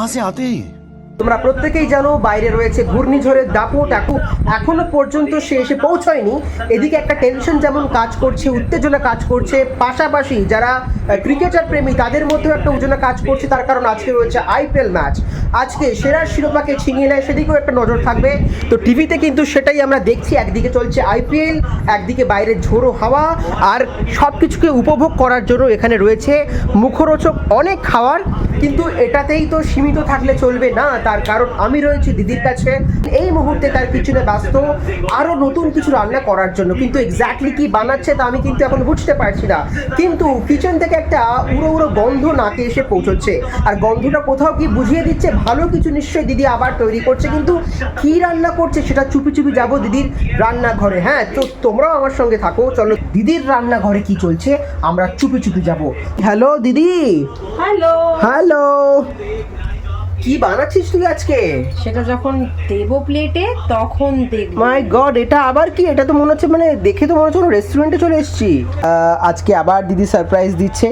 कहां से आते हैं ये? তোমরা প্রত্যেকেই জানো বাইরে রয়েছে ঘূর্ণিঝড়ের দাপট এখনো পর্যন্ত সে এসে পৌঁছায়নি। এদিকে একটা টেনশন যেমন কাজ করছে, উত্তেজনা কাজ করছে, পাশাপাশি যারা ক্রিকেটার প্রেমী তাদের মধ্যেও একটা উত্তেজনা কাজ করছে, তার কারণ আজকে রয়েছে আইপিএল ম্যাচ। আজকে সেরা শিরোপাকে ছিনিয়ে নেয় সেদিকেও একটা নজর থাকবে। তো টিভিতে কিন্তু সেটাই আমরা দেখছি, একদিকে চলছে আইপিএল, একদিকে বাইরের ঝোড়ো হাওয়া, আর সব কিছুকে উপভোগ করার জন্য এখানে রয়েছে মুখরোচক অনেক খাবার। কিন্তু এটাতেই তো সীমিত থাকলে চলবে না, তার কারণ আমি রয়েছি দিদির কাছে এই মুহূর্তে তার কিচেনে ব্যস্ত আরও নতুন কিছু রান্না করার জন্য। কিন্তু এক্স্যাক্টলি কি বানাচ্ছে তা আমি কিন্তু এখন বুঝতে পারছি না, কিন্তু কিচেন থেকে একটা উড়ো উড়ো গন্ধ নাকে এসে পৌঁছচ্ছে, আর গন্ধটা কোথাও কি বুঝিয়ে দিচ্ছে ভালো কিছু নিশ্চয়ই দিদি আবার তৈরি করছে। কিন্তু কি রান্না করছে সেটা চুপি চুপি যাবো দিদির রান্নাঘরে। হ্যাঁ, তো তোমরাও আমার সঙ্গে থাকো, চলো দিদির রান্নাঘরে কি চলছে আমরা চুপি চুপি যাবো। হ্যালো দিদি। হ্যালো। হ্যালো, কি বানাচ্ছিস তুই আজকে? সেটা যখন দেবো প্লেটে তখন দেখব। মাই গড, এটা আবার কি? এটা তো মনে হচ্ছে, মানে দেখে তো মনে হচ্ছে রেস্টুরেন্টে চলে এসেছি। আজকে আবার দিদি সারপ্রাইজ দিচ্ছে।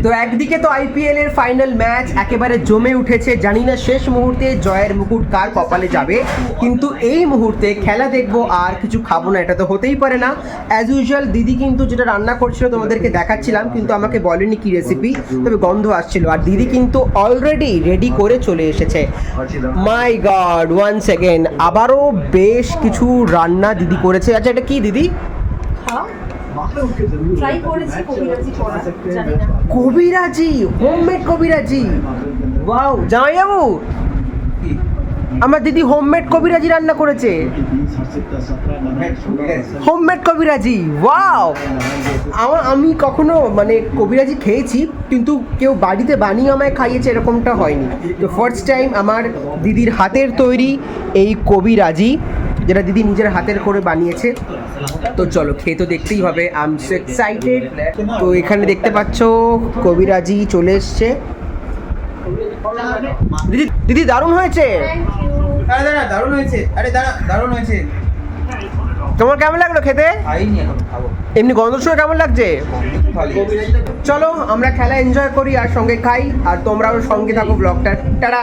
তো একদিকে তো আইপিএল এর ফাইনাল ম্যাচ একেবারে জমে উঠেছে, জানি না শেষ মুহূর্তে জয়ের মুকুট কার কপালে যাবে, কিন্তু এই মুহূর্তে খেলা দেখবো আর কিছু খাবো না, এটা তো হতেই পারে না। অ্যাজ ইউজুয়াল দিদি কিন্তু যেটা রান্না করছিল তোমাদেরকে দেখাচ্ছিলাম, কিন্তু আমাকে বলেনি কি রেসিপি, তবে গন্ধ আসছিল, আর দিদি কিন্তু অলরেডি রেডি করে চলে এসেছে। মাই গড, ওয়ান সেকেন্ড, আবারও বেশ কিছু রান্না দিদি করেছে। আচ্ছা, এটা কি দিদি? ট্রাই করেছি কবিরাজি করা, জানি না। কবিরাজি, হোমমেড কবিরাজি। ওয়াও, জামাইবাবু, আমার দিদি হোমমেড কবিরাজি রান্না করেছে। হোমমেড কবিরাজি, ওয়াও। আমি কখনো মানে কবিরাজি খেয়েছি, কিন্তু কেউ বাড়িতে বানিয়ে আমায় খাইয়েছে এরকমটা হয়নি। তো ফার্স্ট টাইম আমার দিদির হাতের তৈরি এই কবিরাজি, যেটা দিদি নিজের হাতের করে বানিয়েছে। তো চলো, খেয়ে তো দেখতেই হবে, আই এম সো এক্সাইটেড। তো এখানে দেখতে পাচ্ছ কবিরাজি চলে এসছে। দিদি দিদি দারুণ হয়েছে। আরে দাঁড়া, দারুণ হয়েছে। আরে দাঁড়া, দারুণ হয়েছে। তোমার কেমন লাগলো খেতে? খাইনি এখন, খাবো। এমনি গন্ধ শুনে কেমন লাগছে? ভালোই। চলো আমরা খেলা এনজয় করি আর সঙ্গে খাই, আর তোমরাও সঙ্গে থাকো ব্লগটা। টাটা।